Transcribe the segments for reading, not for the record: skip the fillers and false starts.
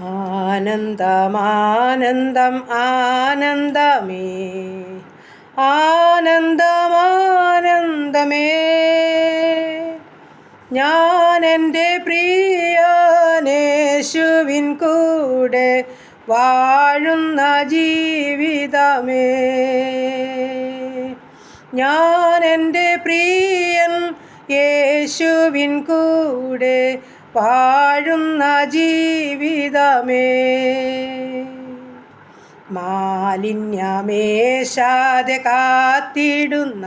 ആനന്ദമാനന്ദം ആനന്ദമേ, ആനന്ദമാനന്ദമേ, ഞാൻ എൻ്റെ പ്രിയനേശുവിൻ കൂടെ വാഴുന്ന ജീവിതമേ. ഞാൻ എൻ്റെ പ്രിയൻ യേശുവിൻ കൂടെ വാഴുന്ന ജീവിതമേ. മാലിന്യമേശാതെ കാത്തിടുന്ന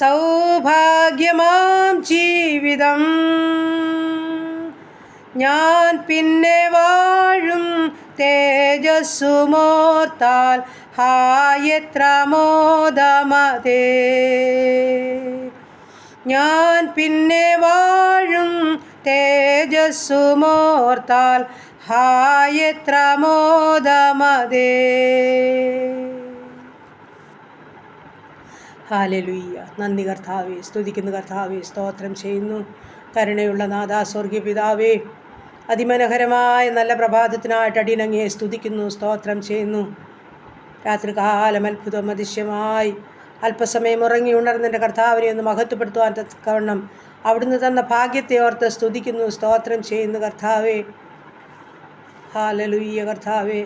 സൗഭാഗ്യമാം ജീവിതം ഞാൻ പിന്നെ വാഴും തേജസ്സുമോർത്താൽ ഹായത്ര മോദമതേ. ഞാൻ പിന്നെ വാഴും തേജസ്സുമോർത്താൽ ഹായത്ര മോദമതേ. ഹല്ലേലൂയ. നന്ദി കർത്താവേ, സ്തുതിക്കുന്നു കർത്താവേ, സ്തോത്രം ചെയ്യുന്നു. കരുണയുള്ള നാഥാ, സ്വർഗീയ പിതാവേ, അതിമനോഹരമായ നല്ല പ്രഭാതത്തിനായിട്ട് അടിയനങ്ങയെ സ്തുതിക്കുന്നു, സ്തോത്രം ചെയ്യുന്നു. രാത്രികാലം അത്ഭുതം അതിശയമായി അല്പസമയം ഉറങ്ങി ഉണർന്നെൻ്റെ കർത്താവിനെ ഒന്ന് മഹത്വപ്പെടുത്തുവാൻ തക്കവണ്ണം അവിടുന്ന് തന്ന ഭാഗ്യത്തെ ഓർത്ത് സ്തുതിക്കുന്നു, സ്തോത്രം ചെയ്യുന്നു കർത്താവേ. ഹല്ലേലൂയ കർത്താവേ.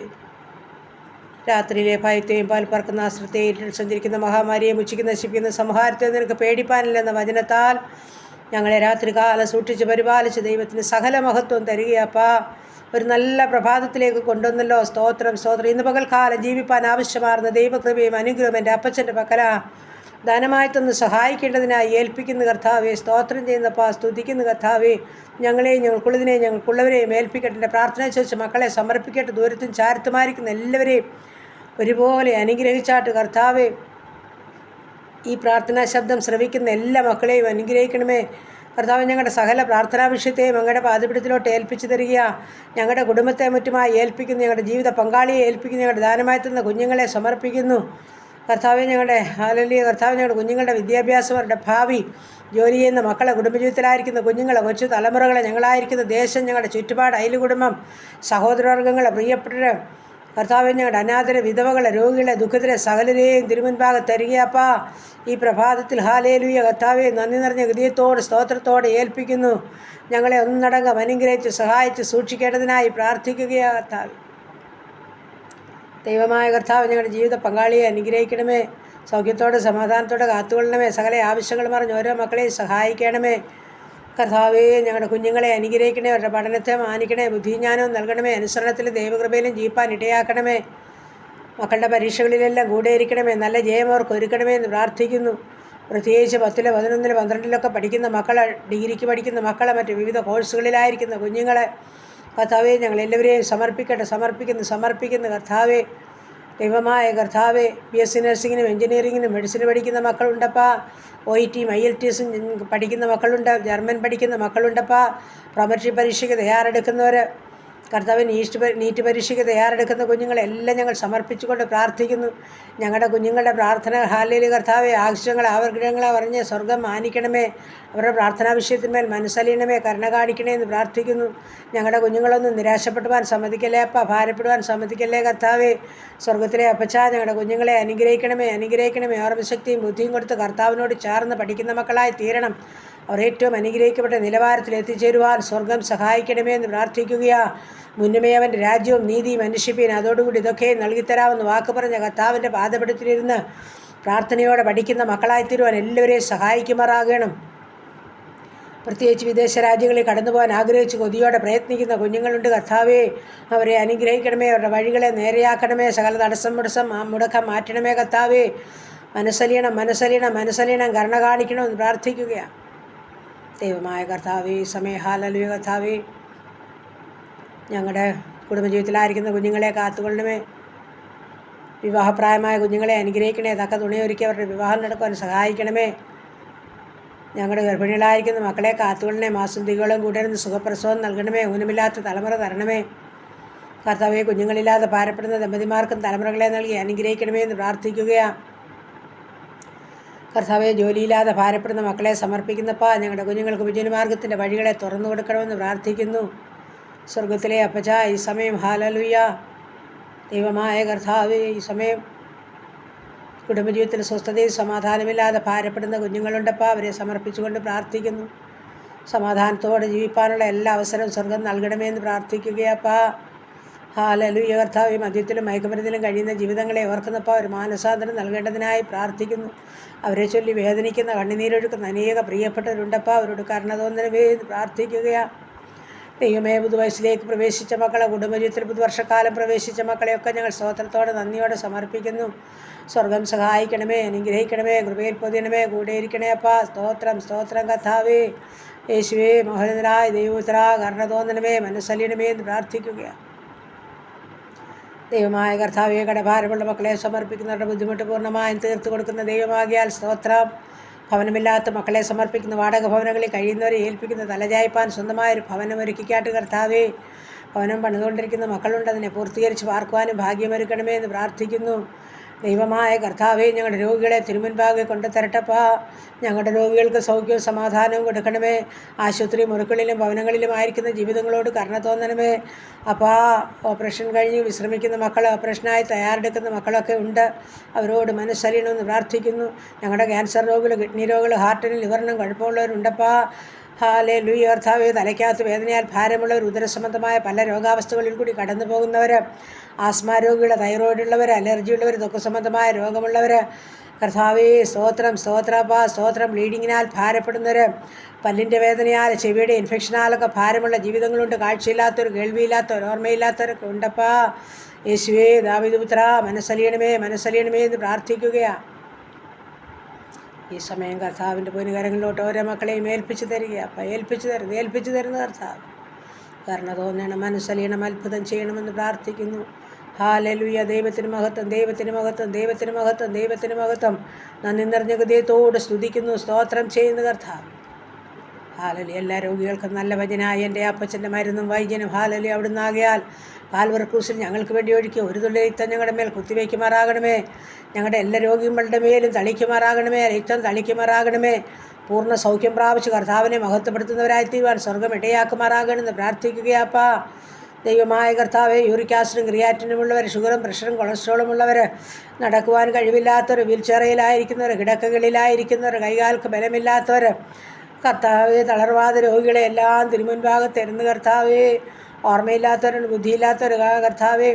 രാത്രിയിലെ ഭയത്തെയും പാൽ പറക്കുന്ന ആശ്രത്തെയും സഞ്ചരിക്കുന്ന മഹാമാരിയെ മുച്ചിക്ക് നശിപ്പിക്കുന്ന സംഹാരത്തെ നിനക്ക് പേടിപ്പാനില്ലെന്ന വചനത്താൽ ഞങ്ങളെ രാത്രികാലം സൂക്ഷിച്ച് പരിപാലിച്ച് ദൈവത്തിന് സകല മഹത്വം തരികയപ്പാ. ഒരു നല്ല പ്രഭാതത്തിലേക്ക് കൊണ്ടുവന്നല്ലോ, സ്തോത്രം സ്തോത്രം. ഇന്ന് പകൽക്കാലം ജീവിപ്പാൻ ആവശ്യമാർന്ന ദൈവകൃപയും അനുഗ്രഹവും എൻ്റെ അപ്പച്ചൻ്റെ പക്കല ധനമായി തന്ന് സഹായിക്കേണ്ടതിനായി ഏൽപ്പിക്കുന്ന കർത്താവേ, സ്തോത്രം ചെയ്യുന്നപ്പാ, സ്തുതിക്കുന്ന കർത്താവേ. ഞങ്ങളെയും ഞങ്ങൾക്കുള്ളതിനെയും ഞങ്ങൾക്കുള്ളവരെയും ഏൽപ്പിക്കട്ടെ. എൻ്റെ പ്രാർത്ഥന ചോദിച്ച് മക്കളെ സമർപ്പിക്കട്ടെ. ദൂരത്തും ചാരത്തുമായിരിക്കുന്ന എല്ലാവരെയും ഒരുപോലെ അനുഗ്രഹിച്ചാട്ട് കർത്താവേ. ഈ പ്രാർത്ഥനാ ശബ്ദം ശ്രവിക്കുന്ന എല്ലാ മക്കളെയും അനുഗ്രഹിക്കണമേ കർത്താവ്. ഞങ്ങളുടെ സകല പ്രാർത്ഥനാ വിഷയത്തെയും ഞങ്ങളുടെ പാദപീഠത്തിലോട്ട് ഏൽപ്പിച്ചു തരിക. ഞങ്ങളുടെ കുടുംബത്തെ മറ്റുമായി ഏൽപ്പിക്കുന്നു, ഞങ്ങളുടെ ജീവിത പങ്കാളിയെ ഏൽപ്പിക്കുന്നു, ഞങ്ങളുടെ ദാനമായി തന്ന കുഞ്ഞുങ്ങളെ സമർപ്പിക്കുന്നു കർത്താവെ. ഞങ്ങളുടെ ഹല്ലേലൂയ കർത്താവ്, ഞങ്ങളുടെ കുഞ്ഞുങ്ങളുടെ വിദ്യാഭ്യാസം, അവരുടെ ഭാവി, ജോലി ചെയ്യുന്ന മക്കളെ, കുടുംബജീവിതത്തിലായിരിക്കുന്ന കുഞ്ഞുങ്ങളെ, കൊച്ചു തലമുറകളെ, ഞങ്ങളായിരിക്കുന്ന ദേശം, ഞങ്ങളുടെ ചുറ്റുപാട്, അയൽ കുടുംബം, സഹോദരവർഗ്ഗങ്ങളെ, പ്രിയപ്പെട്ടവരെ കർത്താവെ, ഞങ്ങളുടെ അനാഥരെ, വിധവകളെ, രോഗികളെ, ദുഃഖിതരെ സകലരെയും തിരുമുൻപാകെ തരികയപ്പാ. ഈ പ്രഭാതത്തിൽ ഹല്ലേലൂയ കർത്താവെ, നന്ദി നിറഞ്ഞ ഹൃദയത്തോടെ സ്തോത്രത്തോടെ ഏൽപ്പിക്കുന്നു. ഞങ്ങളെ ഒന്നടങ്കം അനുഗ്രഹിച്ച് സഹായിച്ച് സൂക്ഷിക്കേണ്ടതിനായി പ്രാർത്ഥിക്കുകയാ കർത്താവ്. ദൈവമായ കർത്താവ്, ഞങ്ങളുടെ ജീവിത പങ്കാളിയെ അനുഗ്രഹിക്കണമേ. സൗഖ്യത്തോടെ സമാധാനത്തോടെ കാത്തുകൊള്ളണമേ. സകല ആവശ്യങ്ങൾ പറഞ്ഞ് ഓരോ മക്കളെയും സഹായിക്കണമേ കർത്താവേ. ഞങ്ങളുടെ കുഞ്ഞുങ്ങളെ അനുഗ്രഹിക്കണേ. അവരുടെ പഠനത്തെ മാനിക്കണേ. ബുദ്ധിജ്ഞാനവും നൽകണമേ. അനുസരണത്തിലും ദൈവകൃപയിലും ജീവിപ്പാൻ ഇടയാക്കണമേ. മക്കളുടെ പരീക്ഷകളിലെല്ലാം കൂടെ ഇരിക്കണമേ. നല്ല ജയം അവർക്ക് ഒരുക്കണമേ എന്ന് പ്രാർത്ഥിക്കുന്നു. പ്രത്യേകിച്ച് 10, 11, 12 പഠിക്കുന്ന മക്കളെ, ഡിഗ്രിക്ക് പഠിക്കുന്ന മക്കളെ, മറ്റ് വിവിധ കോഴ്സുകളിലായിരിക്കുന്ന കുഞ്ഞുങ്ങളെ കർത്താവേ, ഞങ്ങളെല്ലാവരെയും സമർപ്പിക്കുന്നു കർത്താവേ. ദൈവമായ കർത്താവേ, BSc നഴ്സിങ്ങിനും എഞ്ചിനീയറിങ്ങിനും മെഡിസിന് പഠിക്കുന്ന മക്കളുണ്ടപ്പാ. OET IELTS പഠിക്കുന്ന മക്കളുണ്ട്. ജർമ്മൻ പഠിക്കുന്ന മക്കളുണ്ടപ്പാ. പ്രൊമോഷണൽ പരീക്ഷയ്ക്ക് തയ്യാറെടുക്കുന്നവർ കർത്താവ്, നീറ്റ് പരീക്ഷയ്ക്ക് തയ്യാറെടുക്കുന്ന കുഞ്ഞുങ്ങളെല്ലാം ഞങ്ങൾ സമർപ്പിച്ചുകൊണ്ട് പ്രാർത്ഥിക്കുന്നു. ഞങ്ങളുടെ കുഞ്ഞുങ്ങളുടെ പ്രാർത്ഥന ഹല്ലേലൂയ കർത്താവെ, ആവശ്യങ്ങൾ ആഗ്രഹങ്ങളെ പറഞ്ഞ് സ്വർഗം മാനിക്കണമേ. അവരുടെ പ്രാർത്ഥനാ വിഷയത്തിന്മേൽ മനസ്സലിയണമേ, കരുണ കാണിക്കണേ എന്ന് പ്രാർത്ഥിക്കുന്നു. ഞങ്ങളുടെ കുഞ്ഞുങ്ങളൊന്നും നിരാശപ്പെടുവാൻ സമ്മതിക്കല്ലേ അപ്പ, ഭാരപ്പെടുവാൻ സമ്മതിക്കല്ലേ കർത്താവെ. സ്വർഗത്തിലെ അപ്പച്ച, ഞങ്ങളുടെ കുഞ്ഞുങ്ങളെ അനുഗ്രഹിക്കണമേ. ഓർമ്മശക്തിയും ബുദ്ധിയും കൊടുത്ത് കർത്താവിനോട് ചേർന്ന് പഠിക്കുന്ന മക്കളായി തീരണം. അവർ ഏറ്റവും അനുഗ്രഹിക്കപ്പെട്ട നിലവാരത്തിൽ എത്തിച്ചേരുവാൻ സ്വർഗം സഹായിക്കണമേ എന്ന് പ്രാർത്ഥിക്കുകയാണ്. മുന്നമേ അവൻ്റെ രാജ്യവും നീതിയും അന്വേഷിപ്പീൻ, അതോടുകൂടി ഇതൊക്കെ നൽകിത്തരാമെന്ന് വാക്ക് പറഞ്ഞ കർത്താവിൻ്റെ പാദപീഠത്തിലിരുന്ന് പ്രാർത്ഥനയോടെ പഠിക്കുന്ന മക്കളായി തീരുവാൻ എല്ലാവരെയും സഹായിക്കുമാറാകണം. പ്രത്യേകിച്ച് വിദേശ രാജ്യങ്ങളിൽ കടന്നുപോകാൻ ആഗ്രഹിച്ച് കൊതിയോടെ പ്രയത്നിക്കുന്ന കുഞ്ഞുങ്ങളുണ്ട് കർത്താവേ. അവരെ അനുഗ്രഹിക്കണമേ. അവരുടെ വഴികളെ നേരെയാക്കണമേ. സകല തടസ്സം മുടക്കം മാറ്റണമേ കർത്താവേ. മനസ്സലിയണം കരുണ കാണിക്കണമെന്ന് പ്രാർത്ഥിക്കുകയാണ്. ദൈവമായ കർത്താവേ, സമയ ഹല്ലേലൂയ കർത്താവേ. ഞങ്ങളുടെ കുടുംബജീവിതത്തിലായിരിക്കുന്ന കുഞ്ഞുങ്ങളെ കാത്തുകൊള്ളണമേ. വിവാഹപ്രായമായ കുഞ്ഞുങ്ങളെ അനുഗ്രഹിക്കണേ. തക്ക തുണിയൊരുക്കി അവരുടെ വിവാഹം നടക്കുവാൻ സഹായിക്കണമേ. ഞങ്ങളുടെ ഗർഭിണികളായിരിക്കുന്ന മക്കളെ കാത്തുകൊള്ളണേ. മാസന്തികളും കൂടെ സുഖപ്രസവം നൽകണമേ. ഊനമില്ലാത്ത തലമുറ തരണമേ കർത്താവെ. കുഞ്ഞുങ്ങളില്ലാതെ ഭാരപ്പെടുന്ന ദമ്പതിമാർക്കും തലമുറകളെ നൽകി അനുഗ്രഹിക്കണമേ എന്ന് പ്രാർത്ഥിക്കുകയാണ്. കർത്താവെ, ജോലിയില്ലാതെ ഭാരപ്പെടുന്ന മക്കളെ സമർപ്പിക്കുന്നപ്പാ. ഞങ്ങളുടെ കുഞ്ഞുങ്ങൾക്ക് വിജയമാർഗത്തിൻ്റെ വഴികളെ തുറന്നു കൊടുക്കണമെന്ന് പ്രാർത്ഥിക്കുന്നു. സ്വർഗത്തിലെ അപ്പച്ച, ഈ സമയം ഹാലലുയ ദൈവമായ കർത്താവേ, ഈ സമയം കുടുംബജീവിതത്തിൽ സ്വസ്ഥതയും സമാധാനമില്ലാതെ ഭാരപ്പെടുന്ന കുഞ്ഞുങ്ങളുണ്ടപ്പോൾ അവരെ സമർപ്പിച്ചുകൊണ്ട് പ്രാർത്ഥിക്കുന്നു. സമാധാനത്തോടെ ജീവിക്കാനുള്ള എല്ലാ അവസരവും സ്വർഗം നൽകണമേ എന്ന് പ്രാർത്ഥിക്കുകയപ്പാ. ഹാലലുയ കർത്താവേ, മദ്യത്തിലും മയക്കുമരുന്നിലും കഴിയുന്ന ജീവിതങ്ങളെ ഓർക്കുന്നപ്പോൾ ഒരു മാനസാന്തരം നൽകേണ്ടതിനായി പ്രാർത്ഥിക്കുന്നു. അവരെ ചൊല്ലി വേദനിക്കുന്ന കണ്ണുനീരൊഴുക്കുന്ന അനേക പ്രിയപ്പെട്ടവരുണ്ടപ്പോൾ അവരോട് കരുണ തോന്നണമേ എന്ന് പ്രാർത്ഥിക്കുകയാണ്. ദൈവമേ, പുതുവയസ്സിലേക്ക് പ്രവേശിച്ച മക്കളെ, കുടുംബജീവിതത്തിൽ പുതുവർഷക്കാലം പ്രവേശിച്ച മക്കളെയൊക്കെ ഞങ്ങൾ സ്തോത്രത്തോടെ നന്ദിയോടെ സമർപ്പിക്കുന്നു. സ്വർഗം സഹായിക്കണമേ, അനുഗ്രഹിക്കണമേ, കൃപയിൽ പൊതിയണമേ, കൂടെയിരിക്കണേ അപ്പാ. സ്തോത്രം സ്തോത്രം കർത്താവേ. യേശുവേ, മോഹനനായ ദൈവപുത്ര, കരുണ തോന്നണമേ, മനസ്സലിയണമേ എന്ന് പ്രാർത്ഥിക്കുകയാണ്. ദൈവമായ കർത്താവേ, കടഭാരമുള്ള മക്കളെ സമർപ്പിക്കുന്നവരുടെ ബുദ്ധിമുട്ട് പൂർണ്ണമായും തീർത്തു കൊടുക്കുന്ന ദൈവമാകിയാൽ സ്തോത്രം. ഭവനമില്ലാത്ത മക്കളെ സമർപ്പിക്കുന്ന, വാടക ഭവനങ്ങളിൽ കഴിയുന്നവരെ ഏൽപ്പിക്കുന്ന, തലചായ്പാൻ സ്വന്തമായൊരു ഭവനം ഒരുക്കിക്കാട്ട് കർത്താവേ. ഭവനം പണിതുകൊണ്ടിരിക്കുന്ന മക്കളുണ്ട്, അതിനെ പൂർത്തീകരിച്ച് പാർക്കുവാനും ഭാഗ്യമൊരുക്കണമേ എന്ന് പ്രാർത്ഥിക്കുന്നു. ദൈവമായ കർത്താവേ, ഞങ്ങളുടെ രോഗികളെ തിരുമുൻപാകെ കൊണ്ടു തരട്ടപ്പാ. ഞങ്ങളുടെ രോഗികൾക്ക് സൗഖ്യവും സമാധാനവും കൊടുക്കണമേ. ആശുപത്രി മുറികളിലും ഭവനങ്ങളിലും ആയിരിക്കുന്ന ജീവിതങ്ങളോട് കരുണ തോന്നണമേ അപ്പാ. ഓപ്പറേഷൻ കഴിഞ്ഞ് വിശ്രമിക്കുന്ന മക്കൾ, ഓപ്പറേഷനായി തയ്യാറെടുക്കുന്ന മക്കളൊക്കെ ഉണ്ട്, അവരോട് മനസ്സലിയണമെന്ന് പ്രാർത്ഥിക്കുന്നു. ഞങ്ങളുടെ ക്യാൻസർ രോഗികൾ, കിഡ്നി രോഗികൾ, ഹാർട്ടിനും ലിവറിനും കുഴപ്പമുള്ളവരുണ്ടപ്പാ. ഹാലേലൂയ കർത്താവേ, തലയ്ക്കകത്ത് വേദനയാൽ ഭാരമുള്ളവർ, ഉദരസംബന്ധമായ പല രോഗാവസ്ഥകളിൽ കൂടി കടന്നു പോകുന്നവർ, ആസ്മ രോഗികൾ, തൈറോയിഡുള്ളവർ, അലർജിയുള്ളവർ, ത്വക്ക് സംബന്ധമായ രോഗമുള്ളവർ, കർത്താവേ സ്തോത്രം സ്തോത്രപ്പാ. സ്തോത്രം. ബ്ലീഡിങ്ങിനാൽ ഭാരപ്പെടുന്നവർ, പല്ലിൻ്റെ വേദനയാൽ, ചെവിയുടെ ഇൻഫെക്ഷനാലൊക്കെ ഭാരമുള്ള ജീവിതങ്ങളുണ്ട്. കാഴ്ചയില്ലാത്തവർ, കേൾവിയില്ലാത്തവർ, ഓർമ്മയില്ലാത്തവരൊക്കെ ഉണ്ടപ്പാ. യേശുവേ, ദാവീദ് പുത്ര, മനസ്സലിയണമേ മനസ്സലിയണമേ എന്ന് പ്രാർത്ഥിക്കുകയാണ്. ഈ സമയം കർത്താവിൻ്റെ പൊന്നുകരങ്ങളിലോട്ട് ഓരോ മക്കളെയും ഏൽപ്പിച്ചു തരിക അപ്പം. ഏൽപ്പിച്ചു തരുന്ന കർത്താവ് കരുണ തോന്നണം, മനസ്സലിയണം, അത്ഭുതം ചെയ്യണമെന്ന് പ്രാർത്ഥിക്കുന്നു. ഹാലലുയ. ദൈവത്തിന് മഹത്വം, ദൈവത്തിന് മഹത്വം, ദൈവത്തിന് മഹത്വം, ദൈവത്തിന് മഹത്വം. നന്ദി നിറഞ്ഞ ഹൃദയത്തോട് സ്തുതിക്കുന്നു, സ്തോത്രം ചെയ്യുന്ന കർത്താവ്. ഹാലലി. എല്ലാ രോഗികൾക്കും നല്ല വചനായി എൻ്റെ അപ്പച്ചൻ്റെ മരുന്നും വൈദ്യനും ഹാലലി അവിടുന്ന് ആകയാൽ കാൽവറി ക്രൂസിൽ ഞങ്ങൾക്ക് വേണ്ടി ഒഴുക്കി ഒരു തുള്ളി രക്തം ഞങ്ങളുടെ മേൽ കുത്തിവയ്ക്കുമാറാകണമേ. ഞങ്ങളുടെ എല്ലാ രോഗികളുടെ മേലും തളിക്കുമാറാകണമേ, രക്തം തളിക്കുമാറാകണമേ. പൂർണ്ണ സൗഖ്യം പ്രാപിച്ച് കർത്താവിനെ മഹത്വപ്പെടുത്തുന്നവരായി തീരുവാൻ സ്വർഗം ഇടയാക്കുമാറാകണമെന്ന് പ്രാർത്ഥിക്കുകയാപ്പാ. ദൈവമായ കർത്താവെ, യൂറിക് ആസിഡും ക്രിയാറ്റിനുമുള്ളവർ, ഷുഗറും പ്രഷറും കൊളസ്ട്രോളും ഉള്ളവർ, നടക്കുവാൻ കഴിവില്ലാത്തവർ, വീൽചെയറിലായിരിക്കുന്നവർ, കിടക്കകളിലായിരിക്കുന്നവർ, കൈകാൽക്ക് ബലമില്ലാത്തവർ, കർത്താവെ, തളർവാദ രോഗികളെ എല്ലാം തിരുമുൻഭാഗത്ത് തരുന്ന കർത്താവെ, ഓർമ്മയില്ലാത്തവരും ബുദ്ധിയില്ലാത്തവർ കർത്താവെ,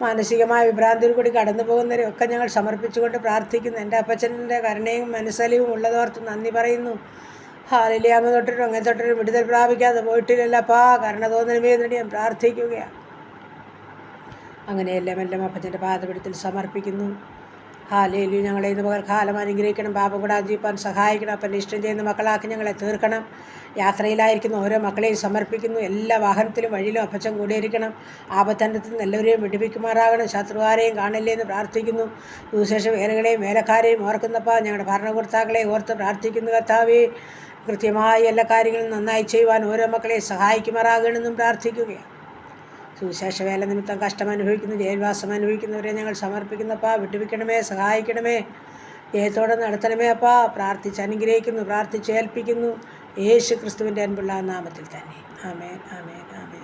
മാനസികമായ വിഭ്രാന്തിയിൽ കൂടി കടന്നു പോകുന്നവരെയൊക്കെ ഞങ്ങൾ സമർപ്പിച്ചുകൊണ്ട് പ്രാർത്ഥിക്കുന്നു. എൻ്റെ അപ്പച്ചൻ്റെ കരുണയും മനസ്സലിവും ഉള്ളതോർത്ത് നന്ദി പറയുന്നു. ഹാലലി. അങ്ങ് തൊട്ടിട്ടും അങ്ങനെ തൊട്ടിട്ടും വിടുതൽ പ്രാപിക്കാതെ പോയിട്ടില്ലല്ലപ്പാ. കരുണ തോന്നണമേ എന്ന് ഞാൻ പ്രാർത്ഥിക്കുകയാണ്. അങ്ങനെ എല്ലാം അപ്പച്ചൻ്റെ പാദപീഠത്തിൽ സമർപ്പിക്കുന്നു. ഹാലേലു. ഞങ്ങളെ ഇന്ന് പകൽക്കാലം അനുഗ്രഹിക്കണം, പാപം കൂടാതെ ജീവിപ്പാൻ സഹായിക്കണം. അപ്പൻ്റെ ഇഷ്ടം ചെയ്യുന്ന മക്കളാക്കി ഞങ്ങളെ തീർക്കണം. യാത്രയിലായിരിക്കുന്ന ഓരോ മക്കളെയും സമർപ്പിക്കുന്നു. എല്ലാ വാഹനത്തിലും വഴിയിലും അപ്പച്ചൻ കൂടിയിരിക്കണം. ആപത്തനത്തിൽ നിന്ന് എല്ലാവരെയും വിടുവിക്കുമാറാകണം. ശത്രുവാരെയും കാണില്ലേ എന്ന് പ്രാർത്ഥിക്കുന്നു. സുവിശേഷ വേലകളെയും വേലക്കാരെയും ഓർക്കുന്നപ്പോൾ ഞങ്ങളുടെ ഭരണകർത്താക്കളെ ഓർത്ത് പ്രാർത്ഥിക്കുന്നു. കർത്താവേ, കൃത്യമായി എല്ലാ കാര്യങ്ങളും നന്നായി ചെയ്യുവാൻ ഓരോ മക്കളെയും സഹായിക്കുമാറാകണമെന്നും പ്രാർത്ഥിക്കുകയാണ്. സുവിശേഷ വേല നിമിത്തം കഷ്ടമനുഭവിക്കുന്നു, ജയിൽവാസം അനുഭവിക്കുന്നവരെ ഞങ്ങൾ സമർപ്പിക്കുന്നപ്പാ. വിട്ടുവിക്കണമേ, സഹായിക്കണമേ, ജയത്തോടെ നടത്തണമേ അപ്പാ. പ്രാർത്ഥിച്ച് അനുഗ്രഹിക്കുന്നു, പ്രാർത്ഥിച്ച് ഏൽപ്പിക്കുന്നു. യേശു ക്രിസ്തുവിൻ്റെ അൻപുള്ള നാമത്തിൽ തന്നെ. ആമേൻ, ആമേൻ, ആമേൻ.